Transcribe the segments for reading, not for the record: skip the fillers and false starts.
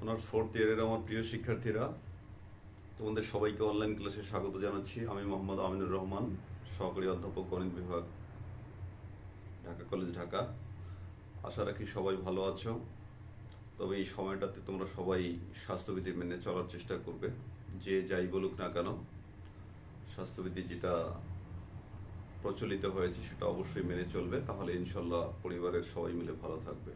Honours fourth ইয়ারের আমার প্রিয় শিক্ষার্থীরা, তোমাদের সবাইকে অনলাইন ক্লাসে স্বাগত জানাচ্ছি। আমি মোহাম্মদ আমিনুর রহমান, সহকারী অধ্যাপক, গণিত বিভাগ, ঢাকা কলেজ, ঢাকা। আশা রাখি সবাই ভালো আছো। তবে এই সময়টাতে তোমরা সবাই স্বাস্থ্যবিধি মেনে চলার চেষ্টা করবে। যে যাই বলুক না কেন, স্বাস্থ্যবিধি যেটা প্রচলিত হয়েছে সেটা অবশ্যই মেনে চলবে, তাহলে ইনশাল্লাহ পরিবারের সবাই মিলে ভালো থাকবে।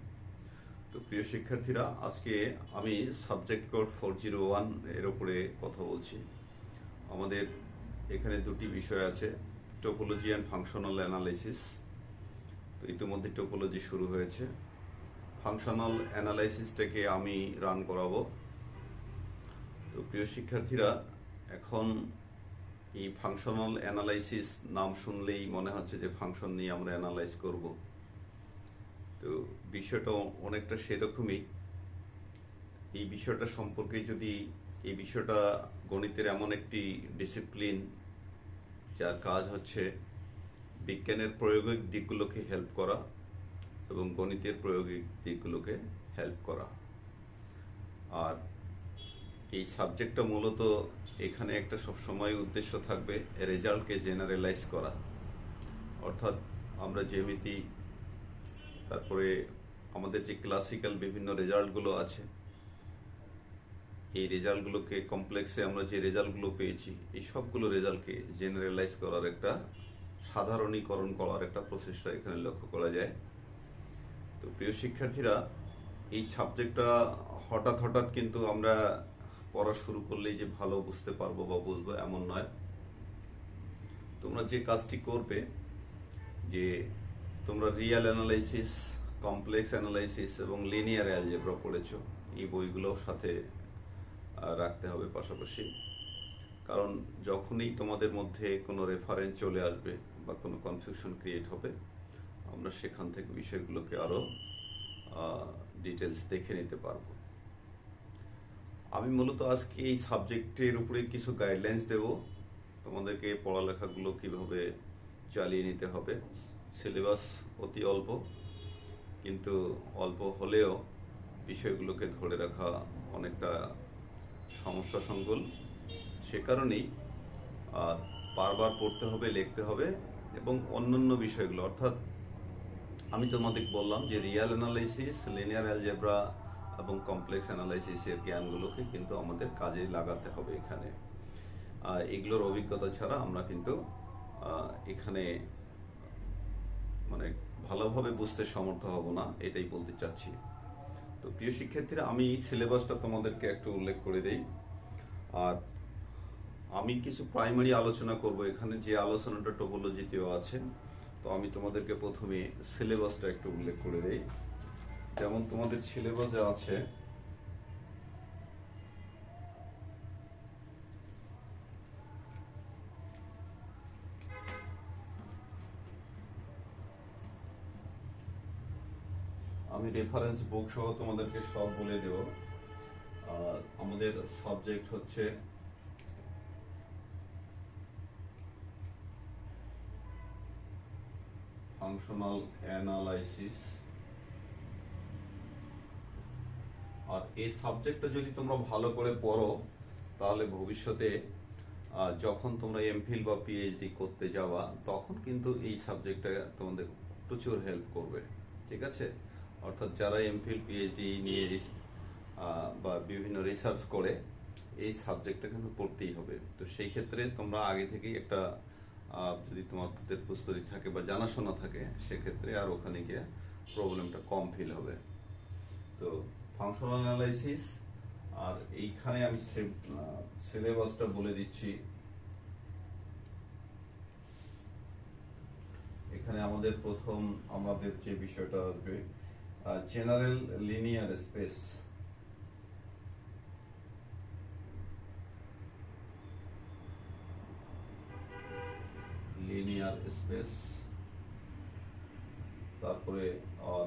তো প্রিয় শিক্ষার্থীরা, আজকে আমি সাবজেক্ট কোড 401 এর উপরে কথা বলছি। আমাদের এখানে দুটি বিষয় আছে, টোপোলজি অ্যান্ড ফাংশনাল অ্যানালাইসিস। তো ইতিমধ্যে টোপোলজি শুরু হয়েছে, ফাংশনাল অ্যানালাইসিসটাকে আমি রান করাবো। তো প্রিয় শিক্ষার্থীরা, এখন এই ফাংশনাল অ্যানালাইসিস নাম শুনলেই মনে হচ্ছে যে ফাংশন নিয়ে আমরা অ্যানালাইজ করব। তো বিষয়টা অনেকটা সেরকমই। এই বিষয়টা সম্পর্কে যদি এই বিষয়টা গণিতের এমন একটি ডিসিপ্লিন যার কাজ হচ্ছে বিজ্ঞানের প্রয়োগিক দিকগুলোকে হেল্প করা এবং গণিতের প্রয়োগিক দিকগুলোকে হেল্প করা। আর এই সাবজেক্টটা মূলত এখানে একটা সবসময় উদ্দেশ্য থাকবে রেজাল্টকে জেনারেলাইজ করা। অর্থাৎ আমরা জ্যামিতি, তারপরে আমাদের যে ক্লাসিক্যাল বিভিন্ন রেজাল্টগুলো আছে, এই রেজাল্টগুলোকে কমপ্লেক্সে আমরা যে রেজাল্টগুলো পেয়েছি, এই সবগুলো রেজাল্টকে জেনারেলাইজ করার একটা সাধারণীকরণ করার একটা প্রচেষ্টা এখানে লক্ষ্য করা যায়। তো প্রিয় শিক্ষার্থীরা, এই সাবজেক্টটা হঠাৎ হঠাৎ কিন্তু আমরা পড়া শুরু করলেই যে ভালো বুঝতে পারবো বা বুঝবো এমন নয়। তোমরা যে কাজটি করবে, যে তোমরা রিয়াল অ্যানালাইসিস, কমপ্লেক্স অ্যানালাইসিস এবং লিনিয়ার অ্যালজেব্রা পড়েছো, এই বইগুলোর সাথে রাখতে হবে পাশাপাশি। কারণ যখনই তোমাদের মধ্যে কোনো রেফারেন্স চলে আসবে বা কোনো কনফিউশন ক্রিয়েট হবে, আমরা সেখান থেকে বিষয়গুলোকে আরও ডিটেলস দেখে নিতে পারবো। আমি মূলত আজকে এই সাবজেক্টের উপরে কিছু গাইডলাইন্স দেব, তোমাদেরকে পড়ালেখাগুলো কিভাবে চালিয়ে নিতে হবে। সিলেবাস অতি অল্প, কিন্তু অল্প হলেও বিষয়গুলোকে ধরে রাখা অনেকটা সমস্যা সংকুল। সে কারণেই বারবার পড়তে হবে, লিখতে হবে এবং অন্যান্য বিষয়গুলো, অর্থাৎ আমি তোমাদের বললাম যে রিয়াল অ্যানালাইসিস, লিনিয়ার অ্যালজেব্রা এবং কমপ্লেক্স অ্যানালাইসিসের জ্ঞানগুলোকে কিন্তু আমাদের কাজে লাগাতে হবে এখানে। এগুলোর অভিজ্ঞতা ছাড়া আমরা কিন্তু এখানে মানে ভালোভাবে বুঝতে সমর্থ হব না, এটাই বলতে চাচ্ছি। তো প্রিয় শিক্ষার্থীরা, আমি সিলেবাসটা তোমাদেরকে একটু উল্লেখ করে দেই। আর আমি কিছু প্রাইমারি আলোচনা করব এখানে, যে আলোচনাটা টোপোলজিতেও আছে। তো আমি তোমাদেরকে প্রথমে সিলেবাসটা একটু উল্লেখ করে দেই। যেমন তোমাদের সিলেবাসে আছে আমি রেফারেন্স বুক সহ তোমাদেরকে সব বলে দেব। আমাদের সাবজেক্ট হচ্ছে ফাংশনাল অ্যানালাইসিস। আর এই সাবজেক্টটা যদি তোমরা ভালো করে পড়ো, তাহলে ভবিষ্যতে যখন তোমরা এমফিল বা পিএইচডি করতে যাওয়া, তখন কিন্তু এই সাবজেক্টটা তোমাদের প্রচুর হেল্প করবে। ঠিক আছে? অর্থাৎ যারা এমফিল পিএইচডি নিয়ে বা বিভিন্ন রিসার্চ করে, এই সাবজেক্টটা কিন্তু পড়তেই হবে। তো সেই ক্ষেত্রে তোমরা আগে থেকেই একটা যদি তোমাদের প্রস্তুতি থাকে বা জানাশোনা থাকে, সেক্ষেত্রে আর ওখানে গিয়ে প্রবলেমটা কম ফিল হবে। তো ফাংশনাল অ্যানালাইসিস, আর এইখানে আমি সিলেবাসটা বলে দিচ্ছি। এখানে আমাদের প্রথম আমাদের যে বিষয়টা আসবে general linear space. Linear space, তারপরে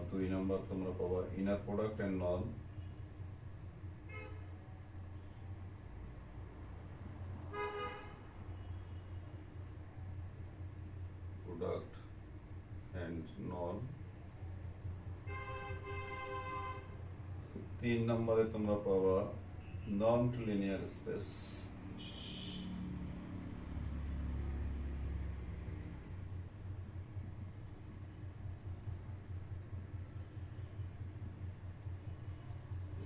2 নম্বর তোমরা পাবা inner product and norm. Product and norm. 3 নম্বরে তোমরা পাবা নন লিনিয়ার স্পেস।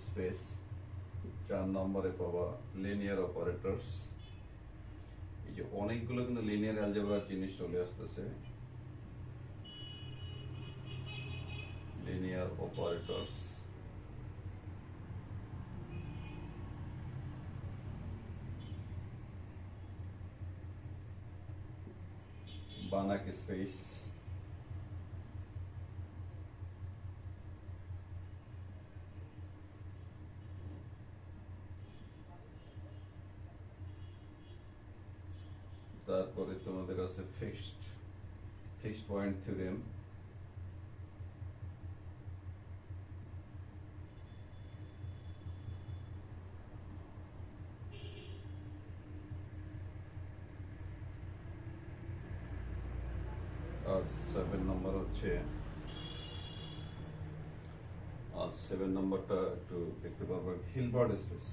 স্পেস 4 নম্বরে পাবা লিনিয়ার অপারেটরস। এই যে অনেকগুলো কিন্তু লিনিয়ার অ্যালজেব্রার জিনিস চলে আসতেছে, লিনিয়ার অপারেটরস। বানাক স্পেস, তারপরে তোমাদের আছে ফিক্সড পয়েন্ট থিওরেম, আর 7 নম্বর হচ্ছে, আর 7 নম্বরটা একটু দেখতে পারবেন হিলবার্ট স্পেস।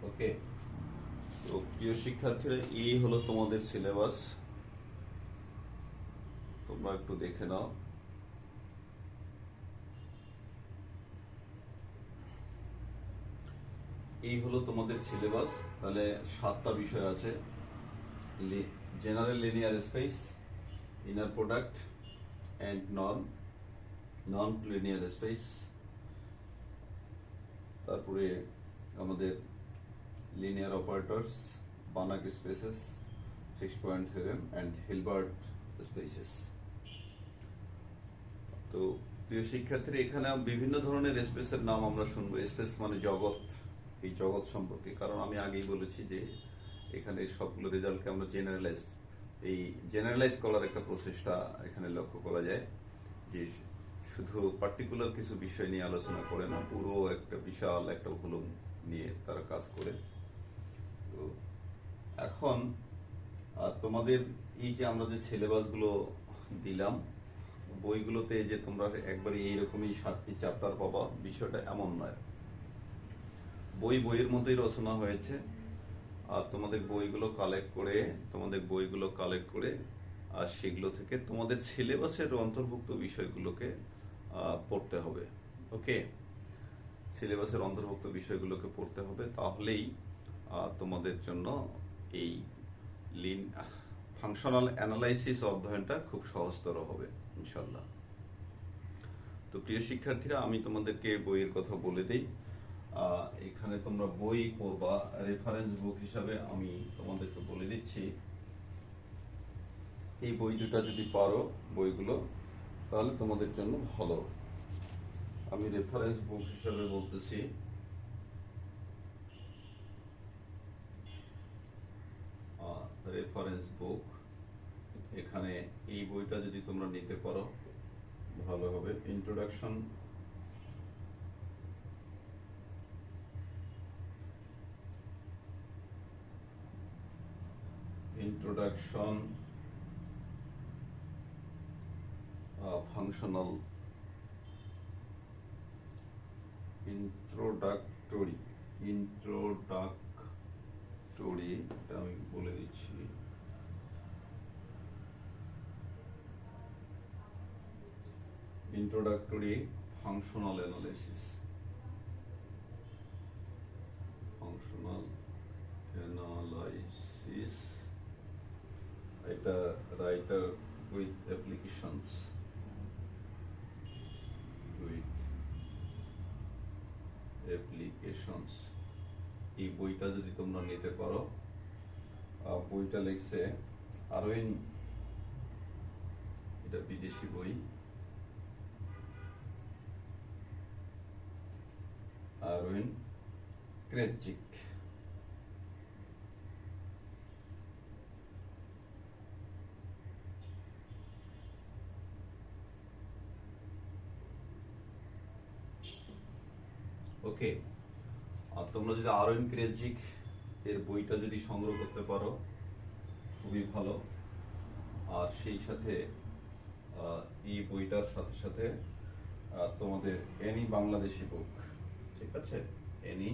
ওকে, তো প্রিয় শিক্ষার্থীরা, এই হলো তোমাদের সিলেবাস, তোমরা একটু দেখে নাও। এই হলো তোমাদের সিলেবাস। তাহলে 7টা বিষয় আছে: general linear space, inner product and non linear space, তারপরে আমাদের linear operators, Banach spaces, fixed point theorem and Hilbert spaces. তো প্রিয় শিক্ষার্থীরা, এখানে বিভিন্ন ধরনের স্পেসের নাম আমরা শুনবো। স্পেস মানে জগৎ, এই জগৎ সম্পর্কে, কারণ আমি আগেই বলেছি যে এখানে সবগুলো রেজাল্টকে আমরা জেনারেলাইজ করার একটা প্রচেষ্টা এখানে লক্ষ্য করা যায়, যে শুধু পার্টিকুলার কিছু বিষয় নিয়ে আলোচনা করে না, পুরো একটা বিশাল একটা ভলিউম নিয়ে তারা কাজ করে। তো এখন তোমাদের এই যে আমরা যে সিলেবাসগুলো দিলাম, বইগুলোতে যে তোমরা একবারে এইরকমই 7টি চ্যাপ্টার পাবা, বিষয়টা এমন নয়। বইয়ের মতোই রচনা হয়েছে, আর তোমাদের বইগুলো কালেক্ট করে আর সেগুলো থেকে তোমাদের সিলেবাসের অন্তর্ভুক্ত বিষয়গুলোকে পড়তে হবে। ওকে, সিলেবাসের অন্তর্ভুক্ত বিষয়গুলোকে পড়তে হবে, তাহলেই তোমাদের জন্য এই ফাংশনাল অ্যানালাইসিস অধ্যয়নটা খুব সহজতর হবে ইনশাল্লাহ। তো প্রিয় শিক্ষার্থীরা, আমি তোমাদেরকে বইয়ের কথা বলে দিই। এখানে তোমরা বই পড়বা, রেফারেন্স বুক হিসাবে আমি তোমাদেরকে বলে দিচ্ছি। এই বই দুটা যদি পারো বইগুলো, তাহলে তোমাদের জন্য ভালো। আমি রেফারেন্স বুক হিসাবে বলতেছি, রেফারেন্স বুক, এখানে এই বইটা যদি তোমরা নিতে পারো ভালো হবে। ইন্ট্রোডাকশন ফাংশনাল ইন্ট্রোডাক্টরি, এটা আমি বলে দিচ্ছি। ইন্ট্রোডাক্টরি ফাংশনাল অ্যানালাইসিস, এটা রাইটার উইথ অ্যাপ্লিকেশনস, এই বইটা যদি তোমরা নিতে পারো। বইটা লিখছে আরউইন, এটা বিদেশি বই, আরউইন ক্রেজিক। ওকে, আর তোমরা যদি আরউইন ক্রেজিক এর বইটা যদি সংগ্রহ করতে পারো খুবই ভালো। আর সেই সাথে এই বইটার সাথে সাথে তোমাদের এনি বাংলাদেশি বুক, ঠিক আছে, এনি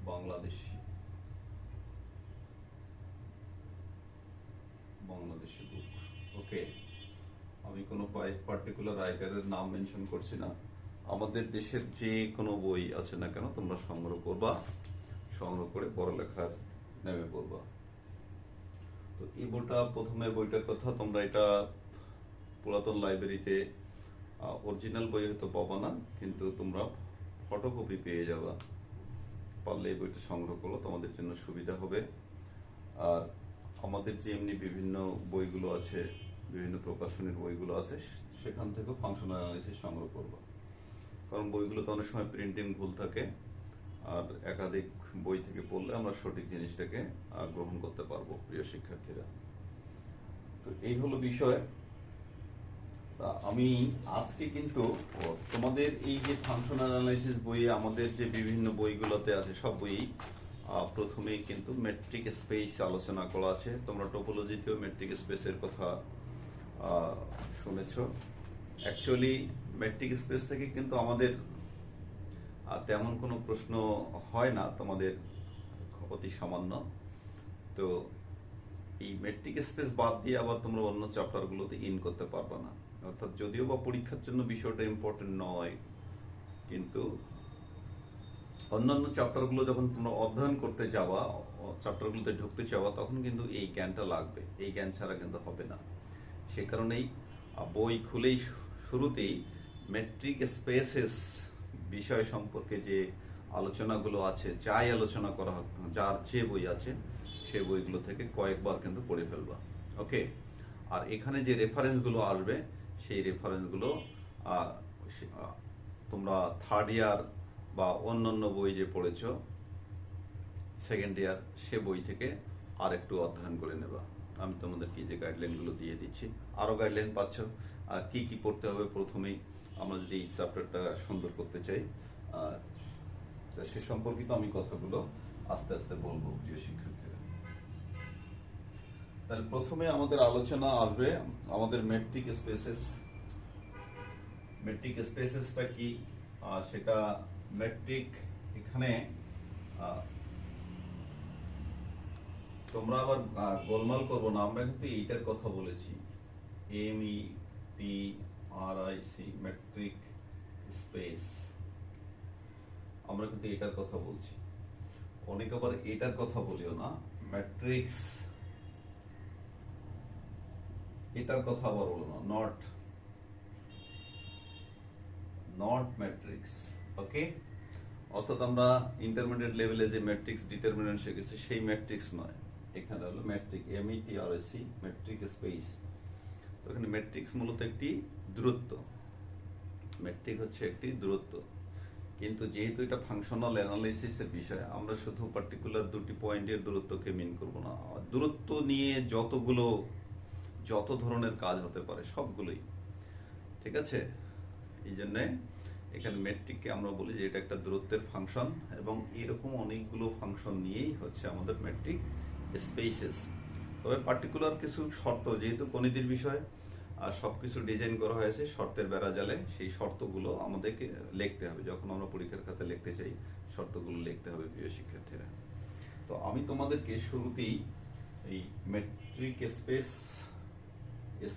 বাংলাদেশি বাংলাদেশি বুক। ওকে, আমি কোনো পার্টিকুলার রাইটারের নাম মেনশন করছি না, আমাদের দেশের যে কোনো বই আছে না কেন তোমরা সংগ্রহ করবা, সংগ্রহ করে পড়ালেখার নেমে পড়বা। তো এই বইটা, প্রথমে বইটার কথা, তোমরা এটা পুরাতন লাইব্রেরিতে অরিজিনাল বই হয়তো পাবা না, কিন্তু তোমরা ফটোকপি পেয়ে যাবা। পারলে এই বইটা সংগ্রহ করলো, তোমাদের জন্য সুবিধা হবে। আর আমাদের যে এমনি বিভিন্ন বইগুলো আছে, বিভিন্ন প্রকাশনের বইগুলো আছে, সেখান থেকেও ফাংশনাল অ্যানালাইসিস সংগ্রহ করবা। কারণ বইগুলোতে অনেক সময় প্রিন্টিং ভুল থাকে, আর একাধিক বই থেকে পড়লে আমরা সঠিক জিনিসটাকে গ্রহণ করতে পারবো প্রিয় শিক্ষার্থীরা। তো এই হলো বিষয়। আমি আজকে কিন্তু তোমাদের এই যে ফাংশনাল অ্যানালাইসিস বইয়ে আমাদের যে বিভিন্ন বইগুলোতে আছে সব বই প্রথমেই কিন্তু মেট্রিক স্পেস আলোচনা করা আছে। তোমরা টোপোলজিতেও মেট্রিক স্পেসের কথা শুনেছ। অ্যাকচুয়ালি মেট্রিক স্পেস থেকে কিন্তু আমাদের তেমন কোনো প্রশ্ন হয় না, তোমাদের অতি সামান্য। তো এই মেট্রিক স্পেস বাদ দিয়ে আবার তোমরা অন্য চ্যাপ্টারগুলোতে ইন করতে পারবে না। অর্থাৎ যদিও বা পরীক্ষার জন্য বিষয়টা ইম্পর্টেন্ট নয়, কিন্তু অন্যান্য চ্যাপ্টারগুলো যখন তোমরা অধ্যয়ন করতে যাওয়া, চ্যাপ্টারগুলোতে ঢুকতে চাওয়া, তখন কিন্তু এই জ্ঞানটা লাগবে। এই জ্ঞান ছাড়া কিন্তু হবে না। সে কারণেই বই খুলেই শুরুতেই মেট্রিক স্পেসেস বিষয় সম্পর্কে যে আলোচনাগুলো আছে, যাই আলোচনা করা হোক, যার যে বই আছে সে বইগুলো থেকে কয়েকবার কিন্তু পড়ে ফেলবা। ওকে, আর এখানে যে রেফারেন্সগুলো আসবে সেই রেফারেন্সগুলো তোমরা থার্ড ইয়ার বা অন্যান্য বই যে পড়েছ সেকেন্ড ইয়ার, সে বই থেকে আর একটু অধ্যয়ন করে নেবা। আমি তোমাদেরকে যে গাইডলাইনগুলো দিয়ে দিচ্ছি, আরও গাইডলাইন পাচ্ছ কি কি পড়তে হবে প্রথমেই, আমরা যদি এই চ্যাপ্টারটা সুন্দর করতে চাই। সে সম্পর্কিত আমি কথাগুলো আস্তে আস্তে বলবো প্রিয় শিক্ষার্থীরা। তাহলে প্রথমে আমাদের আলোচনা আসবে আমাদের মেট্রিক স্পেসেস। মেট্রিক স্পেসেসটা কি সেটা মেট্রিক, এখানে তোমরা আবার গোলমাল করবো না, আমরা কিন্তু এইটার কথা বলেছি, METRIC মেট্রিক স্পেস, আমরা কিন্তু এটার কথা বলছি। অনেকে আবার এটার কথা বলিও না, ম্যাট্রিক্স, এটার কথা আবার বলো না, নট ম্যাট্রিক্স। ওকে, অর্থাৎ আমরা ইন্টারমিডিয়েট লেভেলে যে ম্যাট্রিক্স ডিটারমিনেন্ট শিখেছি সেই ম্যাট্রিক্স নয়, এখানে হলো ম্যাট্রিক, METRIC মেট্রিক স্পেস। তো এখানে ম্যাট্রিক্স মূলত একটি দূরত্ব, ম্যাট্রিক হচ্ছে একটি দূরত্ব। কিন্তু যেহেতু এটা ফাংশনাল অ্যানালাইসিসের বিষয়, আমরা শুধু পার্টিকুলার দুটি পয়েন্টের দূরত্বকে মিন করব না, দূরত্ব নিয়ে যত ধরনের কাজ হতে পারে সবগুলোই, ঠিক আছে। এই জন্যে এখানে মেট্রিককে আমরা বলি যে এটা একটা দূরত্বের ফাংশন, এবং এরকম অনেকগুলো ফাংশন নিয়েই হচ্ছে আমাদের মেট্রিক স্পেসেস। তবে পার্টিকুলার কিছু শর্ত, যেহেতু গণিতের বিষয় আর সবকিছু ডিজাইন করা হয়েছে শর্তের বেড়াজালে, সেই শর্তগুলো আমাদেরকে লিখতে হবে। যখন আমরা পরীক্ষার খাতায় লিখতে চাই শর্তগুলো লিখতে হবে প্রিয় শিক্ষার্থীরা। তো আমি তোমাদেরকে শুরুতেই এই মেট্রিক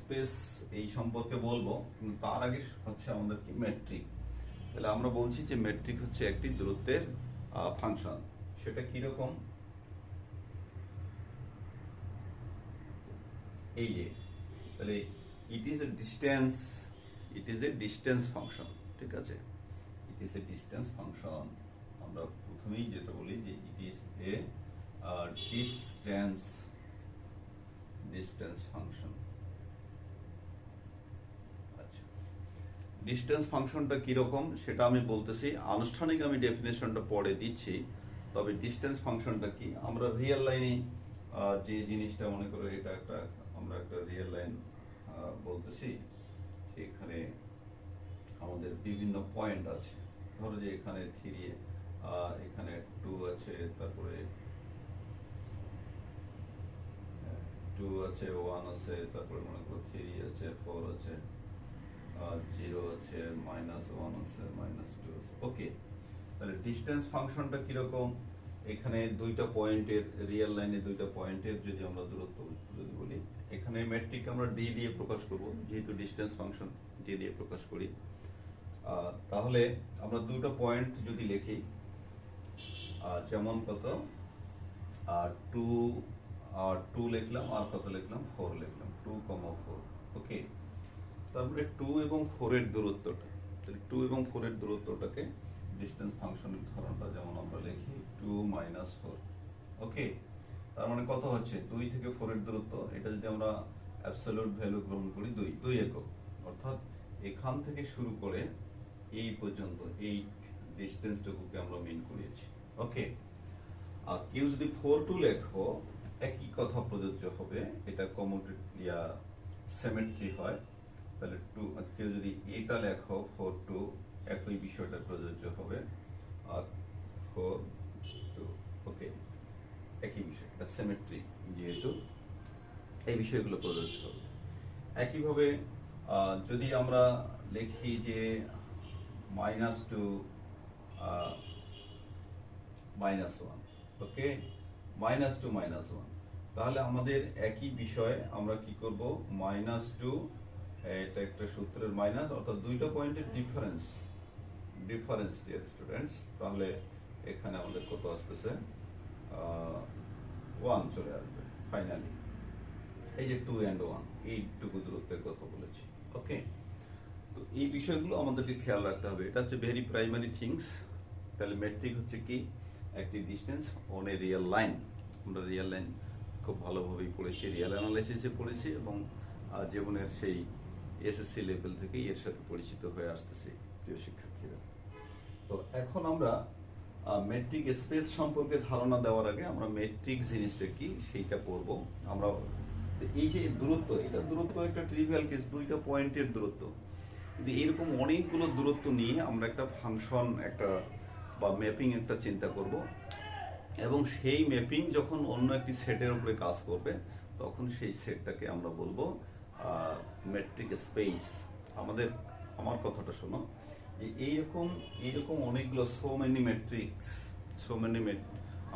স্পেস এই সম্পর্কে বলবো, কিন্তু তার আগে হচ্ছে আমাদের কি মেট্রিক। তাহলে আমরা বলছি যে মেট্রিক হচ্ছে একটি দূরত্বের ফাংশন। সেটা কিরকম, এই যে, তাহলে it is a distance function, ঠিক আছে, it is a distance function. আমরা প্রথমেই যেটা বলি যে it is a distance function. আচ্ছা, ডিস্টেন্স ফাংশনটা কিরকম সেটা আমি বলতেছি, আনুষ্ঠানিক আমি ডেফিনেশনটা পরে দিচ্ছি। তবে ডিস্টেন্স ফাংশনটা কি, আমরা রিয়েল লাইনে যে জিনিসটা মনে করো, এটা আমরা একটা রিয়েল লাইন বলতেছি, এখানে আমাদের বিভিন্ন পয়েন্ট আছে। ধরো যে এখানে 3, এখানে 2 আছে, তারপরে টু আছে, ওয়ান আছে, তারপরে মনে করো থ্রি আছে, ফোর আছে, জিরো আছে, মাইনাস ওয়ান আছে, মাইনাস টু আছে। ওকে, তাহলে ডিস্টেন্স ফাংশনটা কিরকম? এখানে দুইটা পয়েন্টের, রিয়েল লাইনে দুইটা পয়েন্টের যদি আমরা দূরত্ব যদি বলি, এখানে মেট্রিক আমরা ডি দিয়ে প্রকাশ করব, যেহেতু ডিস্টেন্স ফাংশন ডি দিয়ে প্রকাশ করি। তাহলে আমরা দুটো পয়েন্ট যদি লিখি, যেমন কত টু, টু লিখলাম, আর কত লিখলাম, ফোর লিখলাম, 2,4। ওকে, তারপরে টু এবং ফোরের দূরত্বটা, টু এবং ফোরের দূরত্বটাকে ডিস্টেন্স ফাংশনের ধরনটা যেমন আমরা লিখি 2 - 4। ওকে, তার মানে কত হচ্ছে, 2 থেকে 4 এর দূরত্ব, এটা যদি আমরা অ্যাবসলিউট ভ্যালু গ্রহণ করি 2 একক, অর্থাৎ এখান থেকে শুরু করে এই পর্যন্ত এই ডিস্টেন্সটুকুকে আমরা মিন করিয়েছি। ওকে, আর কেউ যদি 4-2 লেখো, একই কথা প্রযোজ্য হবে, এটা কমোডিয়া সিমেট্রি হয়। তাহলে কেউ যদি এটা লেখো 4-2, একই বিষয়টা প্রযোজ্য হবে। আর 4-2, ওকে, একই বিষয়, এটা সিমেট্রি, যেহেতু এই বিষয়গুলো প্রযোজ্য হবে। একইভাবে যদি আমরা লিখি যে -2 -1, ওকে, -2 -1, তাহলে আমাদের একই বিষয় আমরা কি করব, -2, এটা একটা সূত্রের মাইনাস, অর্থাৎ দুইটা পয়েন্টের ডিফারেন্স ডিয়ার স্টুডেন্টস, তাহলে এখানে আমাদের কত আসতেছে, 1 চলে আসবে ফাইনালি। এই যে 2 and 1, এইটুকু দূরত্বের কথা বলেছি। ওকে, তো এই বিষয়গুলো আমাদেরকে খেয়াল রাখতে হবে, এটা হচ্ছে ভেরি প্রাইমারি থিংস। তাহলে মেট্রিক হচ্ছে কি, একটি distance on a real line. আমরা রিয়েল লাইন খুব ভালোভাবেই পড়েছি, রিয়েল অ্যানালাইসিসে পড়েছি, এবং জীবনের সেই এসএসসি লেভেল থেকে এর সাথে পরিচিত হয়ে আসতেছি প্রিয় শিক্ষার্থীরা। তো এখন আমরা মেট্রিক স্পেস সম্পর্কে ধারণা দেওয়ার আগে আমরা মেট্রিক জিনিসটা কি সেইটা পড়ব। আমরা এই যে দূরত্ব, এটা দূরত্ব একটা ট্রিভিয়াল কেস, দুইটা পয়েন্টের দূরত্ব, কিন্তু এরকম অনেকগুলো দূরত্ব নিয়ে আমরা একটা ফাংশন, একটা বা ম্যাপিং একটা চিন্তা করব, এবং সেই ম্যাপিং যখন অন্য একটি সেটের উপরে কাজ করবে, তখন সেই সেটটাকে আমরা বলবো মেট্রিক স্পেস। আমার কথাটা শোনো, যে এইরকম অনেকগুলো সো মেনি ম্যাট্রিক্স,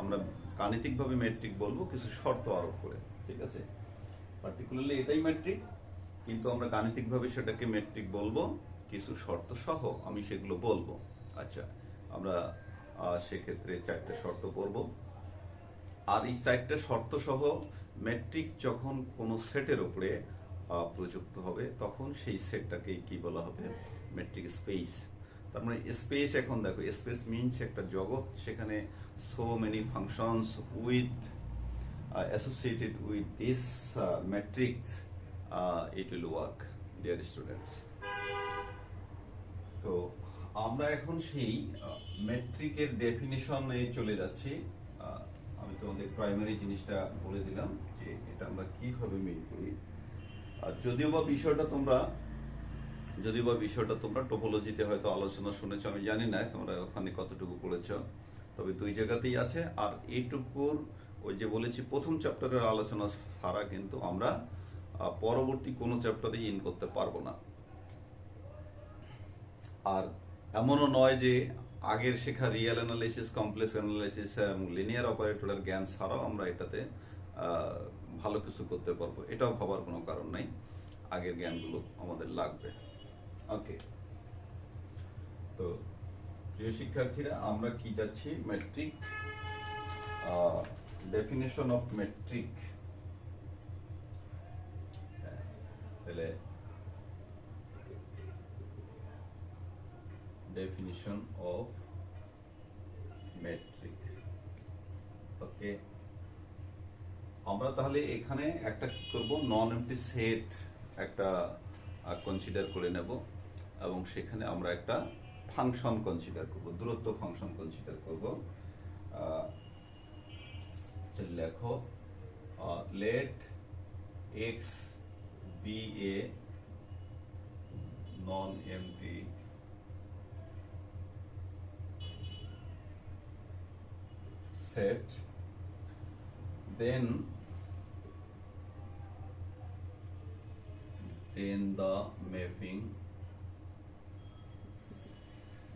আমরা গাণিতিকভাবে ম্যাট্রিক বলবো কিছু শর্ত আরোপ করে, ঠিক আছে? পার্টিকুলারলি এটাই ম্যাট্রিক, কিন্তু আমরা গাণিতিকভাবে সেটাকে ম্যাট্রিক বলবো কিছু শর্ত সহ, আমি সেগুলো বলবো। আচ্ছা, আমরা সেক্ষেত্রে 4টে শর্ত পড়ব, আর এই 4টে শর্ত সহ ম্যাট্রিক যখন কোনো সেটের উপরে প্রযুক্ত হবে, তখন সেই সেটটাকে কি বলা হবে, ম্যাট্রিক স্পেস। তার মানে স্পেস, এখন দেখো স্পেস মিনস একটা জগৎ, সেখানে so many functions with associated with this matrix, it will work, dear students. তো আমরা এখন সেই মেট্রিকের ডেফিনিশনে চলে যাচ্ছি। আমি তোমাদের প্রাইমারি জিনিসটা বলে দিলাম যে এটা আমরা কিভাবে মিন করি। আর যদিও বা বিষয়টা তোমরা টোপোলজিতে হয়তো আলোচনা শুনেছো, আমি জানি না তোমরা ওখানে কতটুকু পড়েছো, তবে 2 জায়গাতেই আছে। আর এইটুকুর ওই যে বলেছি প্রথম চ্যাপ্টারের আলোচনা ছাড়া কিন্তু আমরা পরবর্তী কোনো চ্যাপ্টারেই ইন করতে পারবো না। আর এমনও নয় যে আগের শেখা রিয়েল অ্যানালাইসিস, কমপ্লেক্স অ্যানালাইসিস এবং লিনিয়ার অপারেটরের জ্ঞান ছাড়াও আমরা এটাতে ভালো কিছু করতে পারবো, এটাও ভাবার কোনো কারণ নাই, আগের জ্ঞানগুলো আমাদের লাগবে। ওকে, তো প্রিয় শিক্ষার্থীরা, আমরা কি যাচ্ছি, মেট্রিক, definition of metric. তাহলে definition of metric, ওকে। আমরা তাহলে এখানে একটা কি করব, নন এমপ্টি সেট একটা কনসিডার করে নেব, এবং সেখানে আমরা একটা ফাংশন কনসিডার করব, দূরত্ব ফাংশন কনসিডার করব। লেখো, let x be a non-empty set, then then the mapping,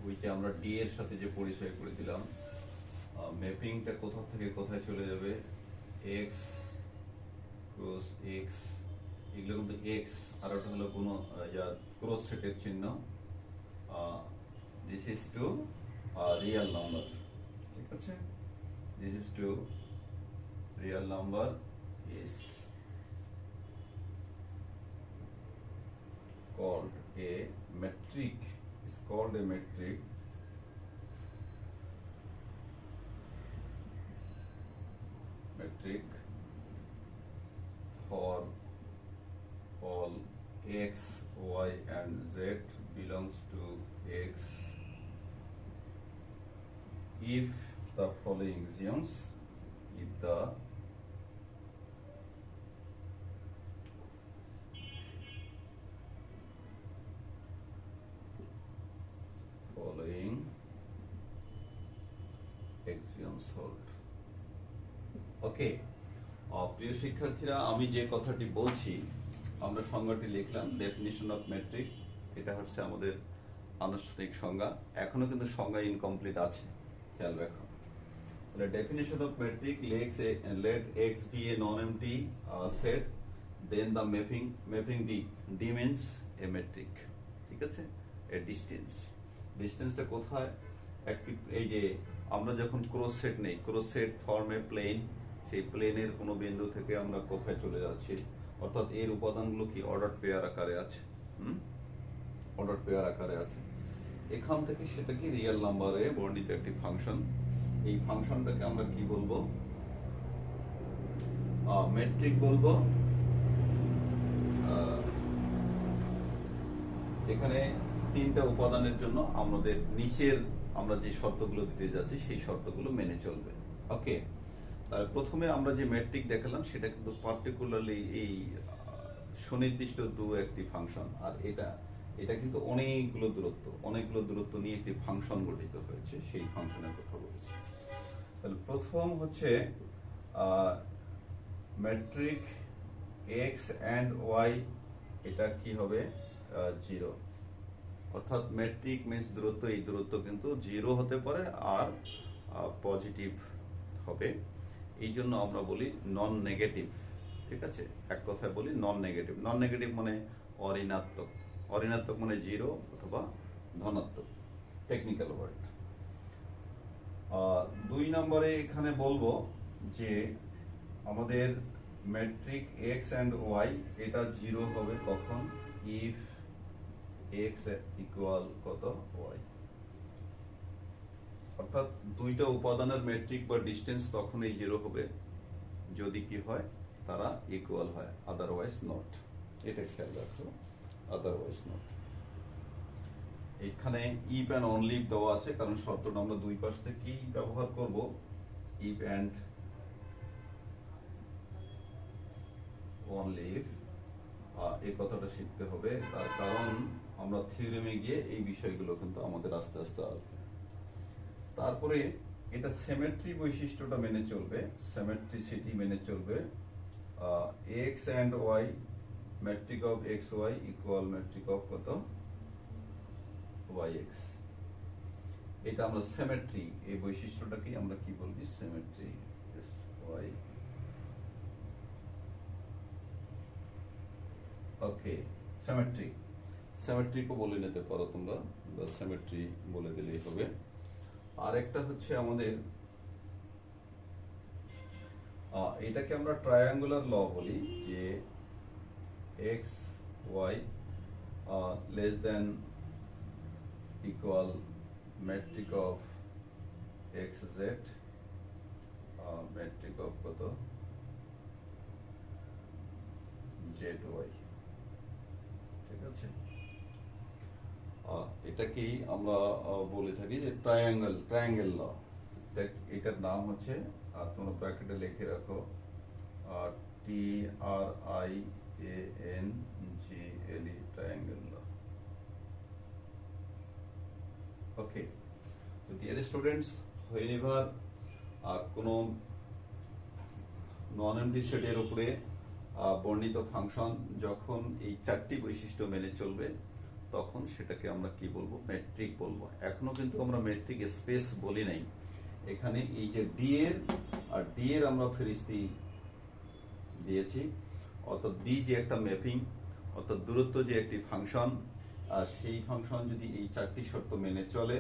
ওইটা আমরা ডি এর সাথে যে পরিচয় করে দিলাম, ম্যাপিংটা কোথা থেকে কোথায় চলে যাবে, এক্স ক্রস এক্স, এগুলো কিন্তু এক্স, আর ওটা হলো কোনো ক্রস সেটের চিহ্ন, this is two real number, ঠিক আছে, this is two real number is called a metric, is called a metric, metric for all x, y and z belongs to x if the following assumes, if the following axioms hold. ওকে, প্রিয় শিক্ষার্থীরা, আমি যে কথাটি বলছি, আমরা সংজ্ঞাটি লিখলাম, definition of metric, এটা হচ্ছে আমাদের আনুষ্ঠানিক সংজ্ঞা, এখনো কিন্তু সংজ্ঞা ইনকমপ্লিট আছে, খেয়াল রাখো। তাহলে definition of metric, let x be a non-empty set, then the mapping D means a metric, ঠিক আছে, a distance, ডিস্টেন্সটা কোথায়, একটি এই যে আমরা যখন ক্রস সেট নেই, ক্রস সেট ফর্মে প্লেন, সেই প্লেনের কোনো বিন্দু থেকে আমরা কোথায় চলে যাচ্ছি, অর্থাৎ এর উপাদানগুলো কি অর্ডার পেয়ার আকারে আছে, অর্ডার পেয়ার আকারে আছে, এখান থেকে সেটা কি রিয়েল নাম্বারে বর্ণিত একটি ফাংশন, এই ফাংশনটাকে আমরা কি বলবো, মেট্রিক বলবো, যেখানে তিনটা উপাদানের জন্য আমাদের নিচের আমরা যে শর্তগুলো দিতে যাচ্ছি সেই শর্তগুলো মেনে চলবে। ওকে, তাহলে প্রথমে আমরা যে মেট্রিক দেখালাম সেটা কিন্তু পার্টিকুলারলি এই সুনির্দিষ্ট একটি ফাংশন, আর এটা কিন্তু অনেকগুলো দূরত্ব নিয়ে একটি ফাংশন গঠিত হয়েছে, সেই ফাংশনের কথা বলেছি। তাহলে প্রথম হচ্ছে মেট্রিক এক্স অ্যান্ড ওয়াই, এটা কি হবে, 0, অর্থাৎ মেট্রিক মিন্স দূরত্ব, এই দূরত্ব কিন্তু 0 হতে পারে আর পজিটিভ হবে, এই জন্য আমরা বলি নন নেগেটিভ, ঠিক আছে, এক কথায় বলি নন নেগেটিভ। নন নেগেটিভ মানে অঋণাত্মক, অঋণাত্মক মানে 0 অথবা ধনাত্মক, টেকনিক্যাল ওয়ার্ড। 2 নম্বরে এখানে বলবো যে আমাদের মেট্রিক এক্স অ্যান্ড ওয়াই, এটা 0 হবে কখন, ইফ এক্স ইকুয়াল কত, ওয়াই, অর্থাৎ দুইটা উপাদানের মেট্রিক বা ডিস্টেন্স তখনই 0 হবে যদি কি হয়, তারা ইকুয়াল হয়, আদারওয়াইজ নট, এটা খেয়াল রাখো, আদারওয়াইজ নট। এখানে ইফ অ্যান্ড অনলি দেওয়া আছে, কারণ শর্তটা আমরা দুই পাশ থেকেই ব্যবহার করব, ইফ অ্যান্ড অনলি ইফ, এই কথাটা শিখতে হবে, তার কারণ আমরা থিওরেমে গিয়ে এই বিষয়গুলো কিন্তু আমাদের আস্তে আস্তে আসবে। তারপরে এটা সিমেট্রি বৈশিষ্ট্যটা মেনে চলবে, সিমেট্রিসিটি মেনে চলবে, X and Y, metric of X Y equal metric of কত, ওয়াই এক্স, এটা আমরা সিমেট্রি, এই বৈশিষ্ট্যটাকে আমরা কি বলবি, সিমেট্রি, ওয়াই, ওকে, সিমেট্রিকও বলে নিতে পারো তোমরা, বা সিমেট্রি বলে দিলেই হবে। আর একটা হচ্ছে আমাদের, এটাকে আমরা ট্রায়াঙ্গুলার ল বলি, যে X Y less than equal metric of X Z, metric of কত, জেড ওয়াই, ঠিক আছে, এটাকেই আমরা বলে থাকি যে ট্রায়াঙ্গেল ল, এটার নাম হচ্ছে, তোমরা ব্র্যাকেটে লিখে রাখো, TRIANGLE, ট্রায়াঙ্গেল ল। ওকে, তো ডিয়ার স্টুডেন্টস, হোয়েনেভার কোন নন এমটি সেটের উপরে বর্ণিত ফাংশন যখন এই চারটি বৈশিষ্ট্য মেনে চলবে তখন সেটাকে আমরা কি বলবো, মেট্রিক বলবো। এখনো কিন্তু আমরা মেট্রিক স্পেস বলি নাই। এখানে এই যে ডি এর আর ডি এর আমরা ফেরিস্তি দিয়েছি, অর্থাৎ ডি যে একটা ম্যাপিং, অর্থাৎ দূরত্ব যে একটি ফাংশন, আর সেই ফাংশন যদি এই চারটি শর্ত মেনে চলে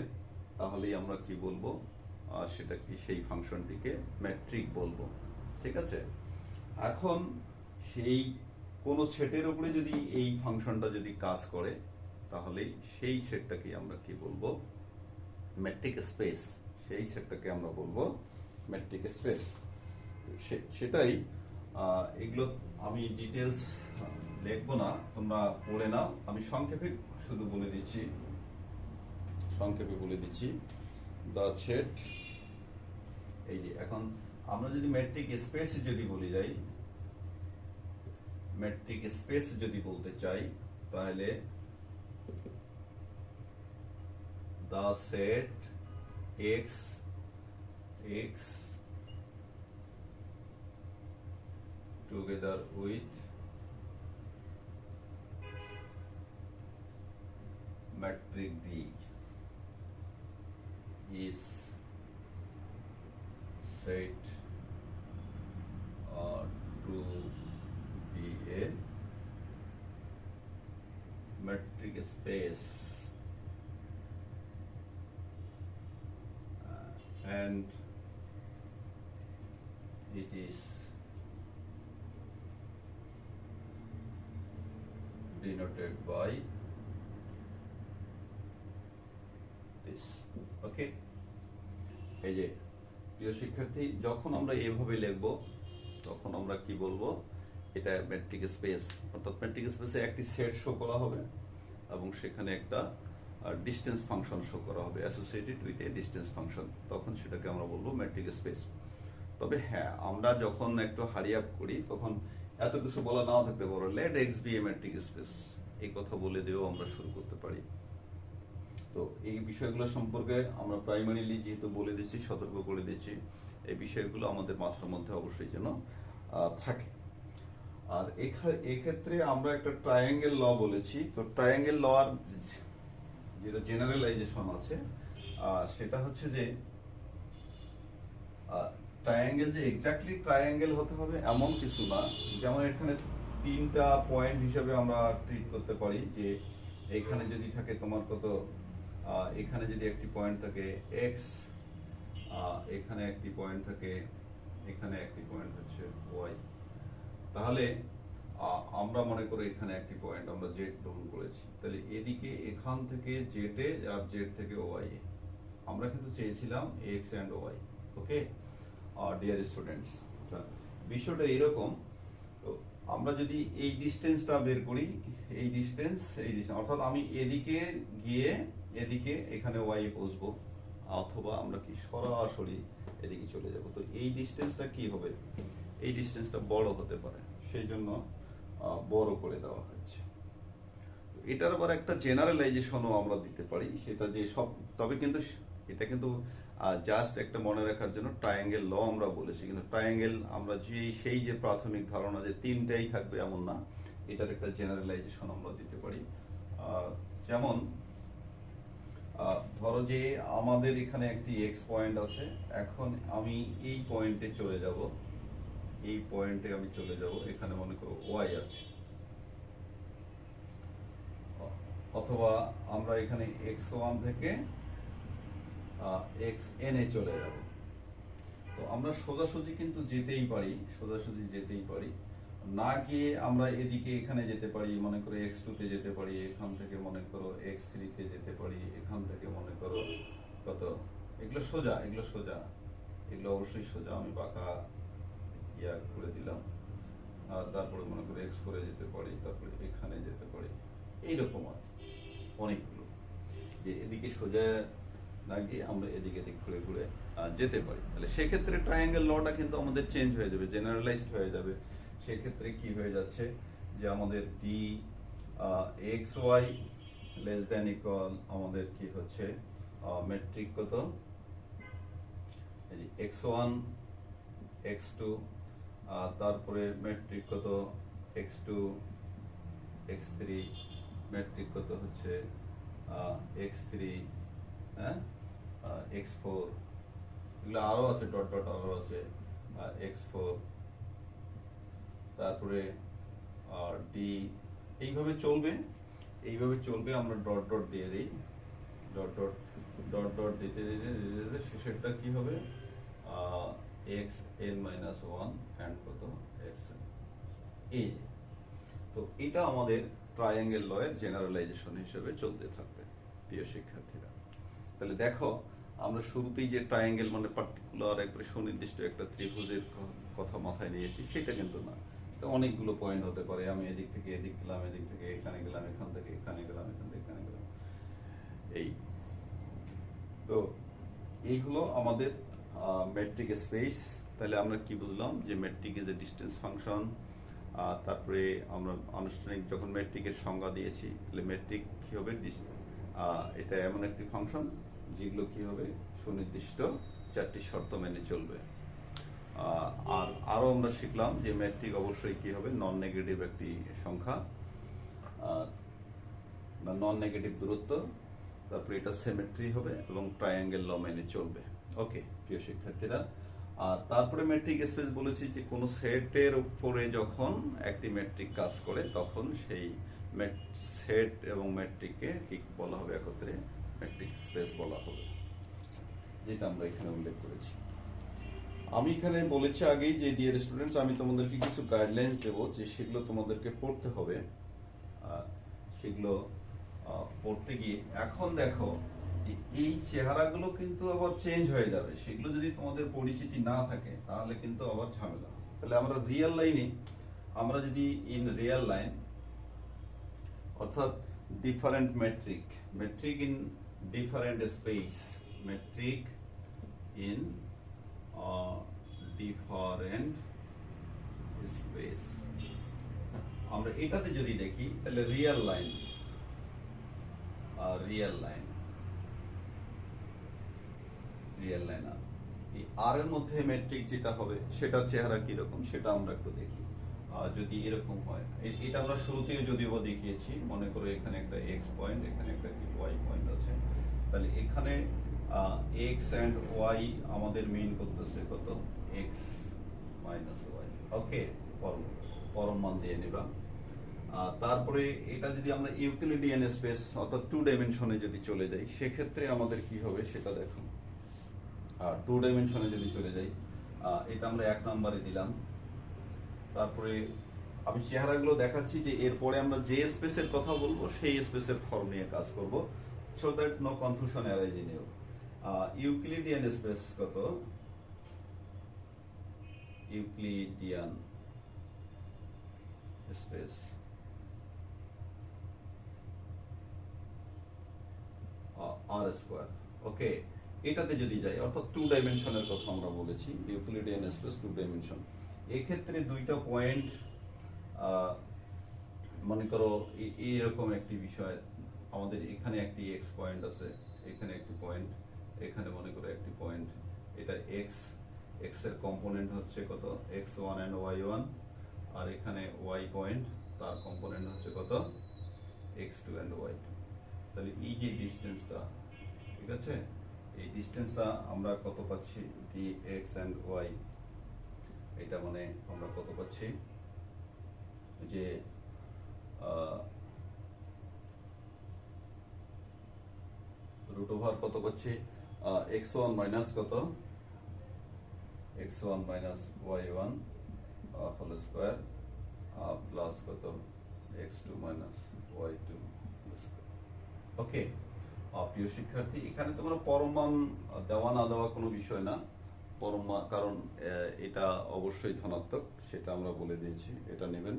তাহলেই আমরা কি বলবো, সেটা কি সেই ফাংশনটিকে মেট্রিক বলবো। ঠিক আছে, এখন সেই কোন সেটের উপরে যদি এই ফাংশনটা যদি কাজ করে তাহলে সেই সেটটাকে আমরা কি বলবো, মেট্রিক স্পেস। সেই সেটটাকে আমরা বলবো মেট্রিক স্পেস। সেটাই এগুলো আমি ডিটেলস লিখবো না, তোমরা পড়ে নাও। আমি সংক্ষেপে শুধু বলে দিচ্ছি, দা সেট। এই যে এখন আমরা যদি মেট্রিক স্পেস যদি বলে যাই, মেট্রিক স্পেস যদি বলতে চাই তাহলে the set x together with metric D is said to be a metric space and it is denoted by this. Okay, এই যে প্রিয় শিক্ষার্থী, যখন আমরা এইভাবে লিখব তখন আমরা কি বলবো, এটা মেট্রিক স্পেস। অর্থাৎ মেট্রিক স্পেসে একটি সেট শো করা হবে এবং সেখানে একটা ডিস্টেন্স ফাংশন শো করা হবে associated with a distance function, তখন সেটাকে আমরা বলবো মেট্রিক স্পেস। তবে হ্যাঁ, আমরা যখন একটু হারি আপ করি তখন এত কিছু বলা নাও থাকতে পারো, let x B A metric space, এই কথা বলে দিয়েও আমরা শুরু করতে পারি। তো এই বিষয়গুলো সম্পর্কে আমরা প্রাইমারিলি যেহেতু বলে দিচ্ছি, সতর্ক করে দিচ্ছি, এই বিষয়গুলো আমাদের মাথার মধ্যে অবশ্যই যেন থাকে। আর এক্ষেত্রে আমরা একটা ট্রায়াঙ্গেল ল বলেছি। তো ট্রায়াঙ্গেল ল আর যেটা জেনারেলাইজেশন আছে সেটা হচ্ছে যে ট্রায়াঙ্গেল যে এক্স্যাক্টলি ট্রায়াঙ্গেল হতে হবে এমন কিছু না। যেমন এখানে তিনটা পয়েন্ট হিসেবে আমরা ট্রিট করতে পারি, যে এখানে যদি থাকে তোমার কত, এখানে যদি একটি পয়েন্ট থাকে এক্স, এখানে একটি পয়েন্ট থাকে, এখানে একটি পয়েন্ট হচ্ছে ওয়াই, তাহলে আমরা মনে করি এখানে একটি পয়েন্ট আমরা জেড গ্রহণ করেছি, তাহলে এদিকে এখান থেকে জেড এ আর জেড থেকে ওয়াই এ আমরা কিন্তু চেয়েছিলাম X and Y. Okay dear students, বিষয়টা এরকম। তো আমরা যদি এই ডিস্টেন্সটা বের করি, এই ডিস্টেন্স অর্থাৎ আমি এদিকে গিয়ে এদিকে এখানে ওয়াই পৌঁছবো, অথবা আমরা কি সরাসরি এদিকে চলে যাব। তো এই ডিস্টেন্সটা কি হবে, এই ডিস্টেন্সটা বড় হতে পারে, সেই জন্য বড় করে দেওয়া হয়েছে। এটার আবার একটা জেনারেলাইজেশনও আমরা দিতে পারি, সেটা যে সব, তবে কিন্তু এটা কিন্তু জাস্ট একটা মনে রাখার জন্য ট্রায়াঙ্গেল ল আমরা বলেছি, কিন্তু ট্রায়াঙ্গেল আমরা সেই যে প্রাথমিক ধারণা যে তিনটাই থাকবে এমন না, এটার একটা জেনারেলাইজেশন আমরা দিতে পারি। যেমন ধরো যে আমাদের এখানে একটি এক্স পয়েন্ট আছে, এখন আমি এই পয়েন্টে চলে যাব, এই পয়েন্টে আমি চলে যাব, এখানে মনে করো ওয়াই আছে, অথবা আমরা এখানে x1 থেকে xn এ চলে যাব। তো আমরা সোজাসুজি কিন্তু যেতেই পারি, না গিয়ে আমরা এদিকে এখানে যেতে পারি, মনে করো x2 তে যেতে পারি, এখান থেকে মনে করো x3 তে যেতে পারি, এখান থেকে মনে করো কত, এগুলো সোজা, এগুলো অবশ্যই সোজা, আমি বাঁকা ইয়া করে দিলাম। আর তারপরে মনে করো x করে যেতে পারি, তারপরে এখানে যেতে পারি, এইরকম আর অনেকগুলো, যে এদিকে সোজা না গিয়ে আমরা এদিকে ঘুরে ঘুরে যেতে পারি। তাহলে সেক্ষেত্রে ট্রায়াঙ্গেল লটা কিন্তু আমাদের চেঞ্জ হয়ে যাবে, জেনারেলাইজড হয়ে যাবে। সেক্ষেত্রে কি হয়ে যাচ্ছে যে আমাদের D X Y less than equal আমাদের কি হচ্ছে মেট্রিক কত, x1 x2 তারপরে মেট্রিক কত x2 x3, মেট্রিক কত হচ্ছে x3, হ্যাঁ, x4, এগুলো আরো আছে, ডট ডট আরো আছে, x4, তারপরে ডি, এইভাবে চলবে, এইভাবে চলবে। আমরা ডট ডট দিয়ে দিই, ডট ডট ডট ডট দিতে দিতে দিতে দিতে শেষেরটা কি হবে, x N minus one and কত এক্স এন। এই যে, তো এটা আমাদের ট্রায়াঙ্গেল লয়ের জেনারেলাইজেশন হিসেবে চলতে থাকবে প্রিয় শিক্ষার্থীরা। তাহলে দেখো, আমরা শুরুতেই যে ট্রায়াঙ্গেল মানে পার্টিকুলার একবারে সুনির্দিষ্ট একটা ত্রিভুজের কথা মাথায় নিয়েছি, সেটা কিন্তু না। তো অনেকগুলো পয়েন্ট হতে পারে, আমি এদিক থেকে এদিক গেলাম, এদিক থেকে এখানে গেলাম, এখান থেকে এখানে গেলাম, এখান থেকে এখানে গেলাম, এই। তো এই হলো আমাদের মেট্রিক স্পেস। তাহলে আমরা কি বুঝলাম, যে metric is a distance function. তারপরে আমরা আনুষ্ঠানিক যখন মেট্রিকের সংজ্ঞা দিয়েছি, তাহলে মেট্রিক কি হবে, এটা এমন একটি ফাংশন যেগুলো কি হবে, সুনির্দিষ্ট চারটি শর্ত মেনে চলবে। আর আরো আমরা শিখলাম যে মেট্রিক অবশ্যই কি হবে, নন নেগেটিভ একটি সংখ্যা বা নন নেগেটিভ দূরত্ব। তারপরে এটা সিমেট্রি হবে এবং ট্রায়াঙ্গেল ল মেনে চলবে। ওকে প্রিয় শিক্ষার্থীরা, আর তারপরে মেট্রিক স্পেস বলেছি যে কোনো সেটের উপরে যখন একটি মেট্রিক কাজ করে, তখন সেই সেট এবং মেট্রিককে কি বলা হবে, একত্রে মেট্রিক স্পেস বলা হবে, যেটা আমরা এখানে উল্লেখ করেছি। আমি এখানে বলেছি আগেই যে ডিয়ার স্টুডেন্টস, আমি তোমাদেরকে কিছু গাইডলাইন্স দেবো, যে সেগুলো তোমাদেরকে পড়তে হবে। সেগুলো পড়তে গিয়ে এখন দেখো যে এই চেহারাগুলো কিন্তু আবার চেঞ্জ হয়ে যাবে। সেগুলো যদি তোমাদের পরিচিতি না থাকে, তাহলে কিন্তু আবার ঝামেলা। তাহলে আমরা রিয়েল লাইনে, আমরা যদি ইন রিয়েল লাইন, অর্থাৎ different metric, metric in different space, metric in different space, আমরা এটাতে যদি দেখি, তাহলে real line, real line, real line, এই আর এর মধ্যে মেট্রিক যেটা হবে, সেটার চেহারা কি রকম, সেটা আমরা একটু দেখি। যদি এরকম হয়, এটা আমরা শুরুতেই যদিও দেখিয়েছি, মনে করো এখানে একটা এক্স পয়েন্ট, এখানে একটা ওয়াই পয়েন্ট আছে। তাহলে এখানে এক্স অ্যান্ড ওয়াই আমাদের মিন করতেছে কত, এক্স মাইনাস ওয়াই। ওকে, পরম মান দিয়ে নিবা। তারপরে এটা যদি আমরা ইউক্লিডিয়ান স্পেস অর্থাৎ 2 ডাইমেনশনে যদি চলে যাই, সেক্ষেত্রে আমাদের কি হবে সেটা দেখো। 2 ডাইমেনশনে যদি চলে যাই, এটা আমরা 1 নম্বরে দিলাম। তারপরে আমি চেহারাগুলো দেখাচ্ছি, যে এরপরে আমরা যে স্পেসের কথা বলবো, সেই স্পেসের ফর্ম নিয়ে কাজ করব, so that no confusion arise in you. Euclidean space কত, Euclidean space R square. Okay, এটাতে যদি যাই, অর্থাৎ 2 ডাইমেনশনের কথা আমরা বলেছি, ইউক্লিডিয়ান স্পেস 2 ডাইমেনশন। এক্ষেত্রে দুইটা পয়েন্ট, মনে করো এইরকম একটি বিষয়, আমাদের এখানে একটি এক্স পয়েন্ট আছে, এখানে একটি পয়েন্ট, এখানে মনে করো একটি পয়েন্ট, এটা এক্স, এক্স এর কম্পোনেন্ট হচ্ছে কত, x1 and y1, আর এখানে ওয়াই পয়েন্ট, তার কম্পোনেন্ট হচ্ছে কত, x2 and y2। তাহলে এই যে ডিসটেন্সটা, ঠিক আছে, এই ডিসটেন্সটা আমরা কত পাচ্ছি, dx and y, এটা মানে আমরা কত পাচ্ছি, যে রুট ওভার কত পাচ্ছি, x1 মাইনাস কত, x1 minus y1 whole square plus কত, x2 minus y2 whole square. ওকে প্রিয় শিক্ষার্থী, এখানে তোমরা পরমান দেওয়া না দেওয়া কোনো বিষয় না, পরমা, কারণ এটা অবশ্যই ধনাত্মক, সেটা আমরা বলে দিয়েছি, এটা নেবেন।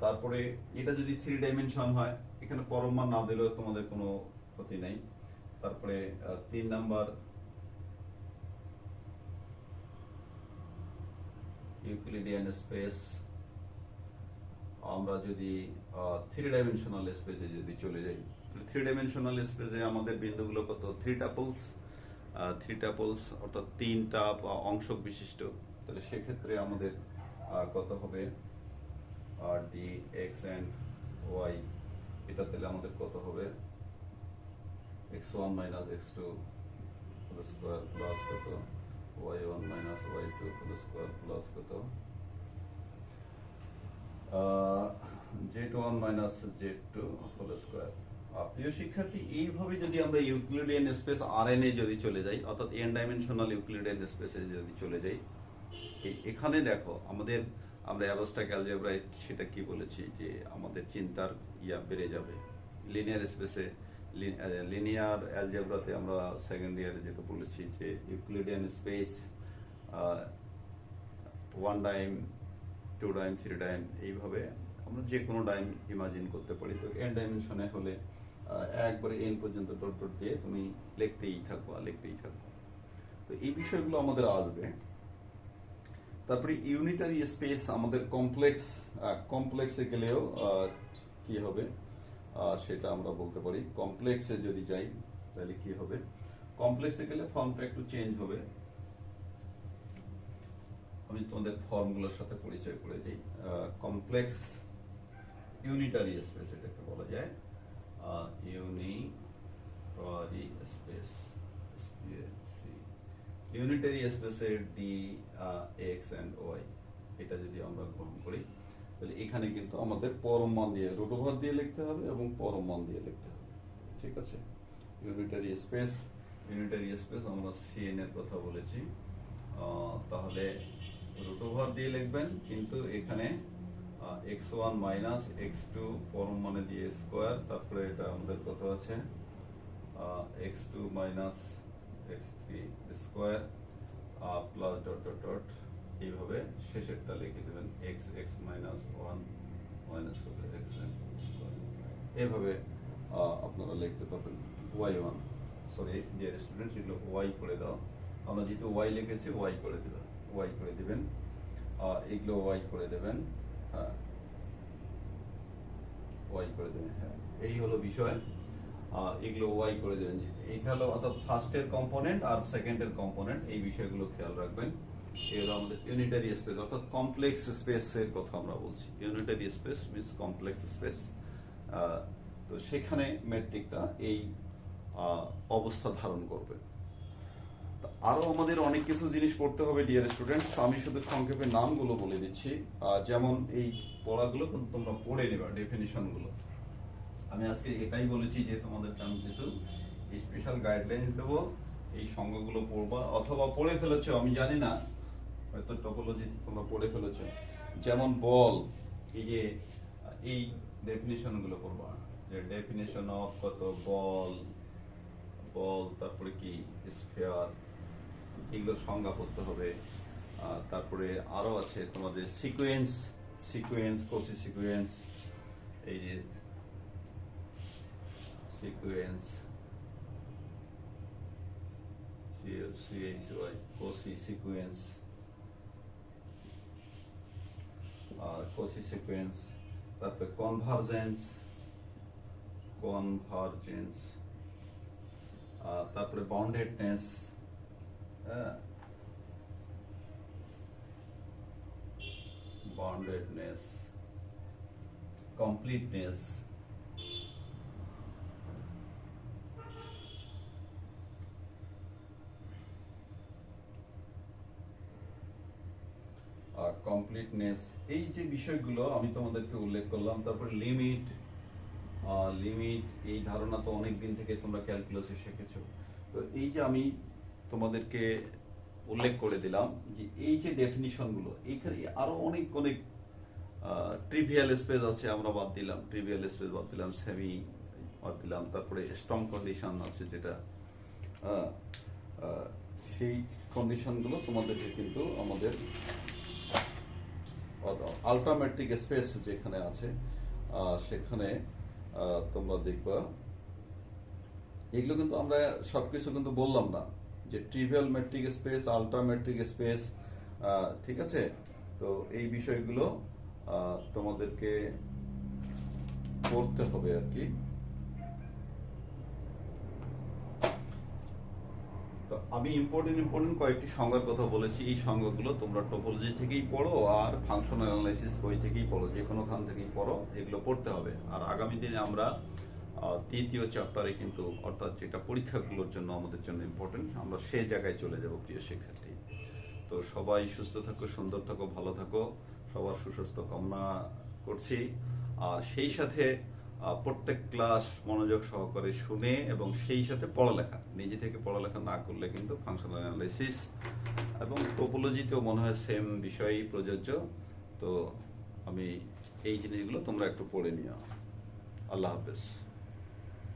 তারপরে এটা যদি 3 ডাইমেনশন হয়, এখানে পরমমান না দিলেও তোমাদের কোনো ক্ষতি নাই। তারপরে 3 নাম্বার, ইউক্লিডিয়ান স্পেস, আমরা যদি 3 ডাইমেনশনাল স্পেসে যদি চলে যাই, 3 ডাইমেনশনাল স্পেসে আমাদের বিন্দুগুলো কত, 3 টাপলস, 3 টাপলস অর্থাৎ 3টা অংশ বিশিষ্ট তাহলে সেক্ষেত্রে আমাদের কত হবে ডি এক্স অ্যান্ড ওয়াই, এটা তাহলে আমাদের কত হবে x1 minus x2 whole square plus কত y1 minus y2 whole square plus কত z1 minus z2 whole square. প্রিয় শিক্ষার্থী, এইভাবে যদি আমরা ইউক্লিডিয়ান স্পেস Rn এ যদি চলে যাই, অর্থাৎ n ডাইমেনশনাল ইউক্লিডিয়ান স্পেসে যদি চলে যাই, এখানে দেখো আমরা অ্যাবস্ট্রাক্ট অ্যালজেব্রায় সেটা কি বলেছি যে আমাদের চিন্তার বেড়ে যাবে। লিনিয়ার স্পেসে লিনিয়ার অ্যালজেব্রাতে আমরা সেকেন্ড ইয়ারে যেটা বলেছি যে Euclidean space 1 dime 2 dime 3 dime এইভাবে আমরা যে কোনো ডাইম ইমাজিন করতে পারি। তো n ডাইমেনশনে হলে একবারে n পর্যন্ত ডট ডট দিয়ে তুমি লিখতেই থাকবো। তো এই বিষয়গুলো আমাদের আসবে। তারপরে ইউনিটারি স্পেস আমাদের কমপ্লেক্সে গেলেও কি হবে সেটা আমরা বলতে পারি। কমপ্লেক্সে যদি যাই তাহলে কি হবে, কমপ্লেক্সে গেলে ফর্মটা একটু চেঞ্জ হবে। আমি তোমাদের ফর্মগুলোর সাথে পরিচয় করে দিই। কমপ্লেক্স ইউনিটারি স্পেস এটাকে বলা যায়, ইউনিটারি স্পেস। ইউনিটারি স্পেসের ডি এক্স অ্যান্ড ওয়াই এটা যদি আমরা গ্রহণ করি তাহলে এখানে কিন্তু আমাদের পরম মান দিয়ে রুট ওভার দিয়ে লিখতে হবে এবং পরম মান দিয়ে লিখতে হবে। ঠিক আছে, ইউনিটারি স্পেস আমরা সিএন এর কথা বলেছি, তাহলে রুট ওভার দিয়ে লিখবেন, কিন্তু এখানে x1 মাইনাস x2 পরম মানে দিয়ে স্কোয়ার, তারপরে এটা আমাদের কত আছে x2 minus x3 square plus dot dot dot এইভাবে শেষেরটা লিখে দেবেন x minus 1 minus x square. এইভাবে আপনারা লিখতে পারবেন y1, সরি ডিয়ার স্টুডেন্টস, এগুলো y করে দাও। আমরা যেহেতু y লিখেছি y করে দিবেন, এগুলো y করে দেবেন, হ্যাঁ y করে দেবেন। হ্যাঁ, এই হলো বিষয়। এগুলো ওয়াই করে দেবেন। এইটা হলো অর্থাৎ ফার্স্টের কম্পোনেন্ট আর সেকেন্ডের কম্পোনেন্ট, এই বিষয়গুলো খেয়াল রাখবেন। এই হলো আমাদের ইউনিটারি স্পেস, অর্থাৎ কমপ্লেক্স স্পেসের কথা আমরা বলছি। Unitary space means complex space. তো সেখানে ম্যাট্রিকটা এই অবস্থা ধারণ করবে। আরো আমাদের অনেক কিছু জিনিস পড়তে হবে ডিয়ার স্টুডেন্টস, আমি শুধু সংক্ষেপে নামগুলো বলে দিচ্ছি। যেমন এই পড়াগুলো কিন্তু তোমরা পড়ে নেবা, ডেফিনিশনগুলো। আমি আজকে এটাই বলেছি যে তোমাদেরকে আমি কিছু স্পেশাল গাইডলাইন দেবো, এই সংজ্ঞাগুলো পড়বা, অথবা পড়ে ফেলেছো আমি জানি না, হয়তো টপোলজি তোমরা পড়ে ফেলেছো। যেমন বল, এই যে এই ডেফিনিশনগুলো পড়বা, যে ডেফিনিশন অফ কত বল, তারপরে কি স্ফিয়ার, এগুলোর সংজ্ঞা পড়তে হবে। তারপরে আরো আছে তোমাদের সিকোয়েন্স, কোসি সিকোয়েন্স, এই যে সিকোয়েন্স কোসি সিকোয়েন্স, তারপরে কনভারজেন্স, তারপরে বাউন্ডেডনেস, কমপ্লিটনেস, এই যে বিষয়গুলো আমি তোমাদেরকে উল্লেখ করলাম। তারপর লিমিট, এই ধারণা তো অনেক দিন থেকে তোমরা ক্যালকুলাসে শিখেছো। তো এই যে আমি তোমাদেরকে উল্লেখ করে দিলাম যে এই যে ডেফিনিশনগুলো, এইখানে আরো অনেক ট্রিভিয়াল স্পেস আছে, আমরা বাদ দিলাম, সেমি বাদ দিলাম। তারপরে স্ট্রং কন্ডিশন আছে যেটা, সেই কন্ডিশনগুলো তোমাদেরকে কিন্তু আমাদের আলট্রামেট্রিক স্পেস যেখানে আছে সেখানে তোমরা দেখবা। এগুলো কিন্তু আমরা সবকিছু কিন্তু বললাম না, যে ট্রিভিয়াল মেট্রিক স্পেস, আলট্রামেট্রিক স্পেস, ঠিক আছে। তো এই বিষয়গুলো তোমাদেরকে করতে হবে আর কি। তো আমি ইম্পর্টেন্ট কয়েকটি সংজ্ঞার কথা বলেছি। এই সংজ্ঞাগুলো তোমরা টোপোলজি থেকেই পড়ো আর ফাংশনাল অ্যানালাইসিস বই থেকেই পড়ো, যে কোনো খান থেকেই পড়ো, এগুলো পড়তে হবে। আর আগামী দিনে আমরা তৃতীয় চ্যাপ্টারে কিন্তু, অর্থাৎ যেটা পরীক্ষাগুলোর জন্য আমাদের জন্য ইম্পর্টেন্ট, আমরা সেই জায়গায় চলে যাব প্রিয় শিক্ষার্থী। তো সবাই সুস্থ থাকো, সুন্দর থাকো, ভালো থাকো, সবার সুস্বাস্থ্য কামনা করছি। আর সেই সাথে প্রত্যেক ক্লাস মনোযোগ সহকারে শুনে এবং সেই সাথে পড়ালেখা, নিজে থেকে পড়ালেখা না করলে কিন্তু ফাংশনাল অ্যানালাইসিস এবং টোপোলজিতেও মনে হয় সেম বিষয়ই প্রযোজ্য। তো আমি এই জিনিসগুলো তোমরা একটু পড়ে নিও। আল্লাহ হাফেজ।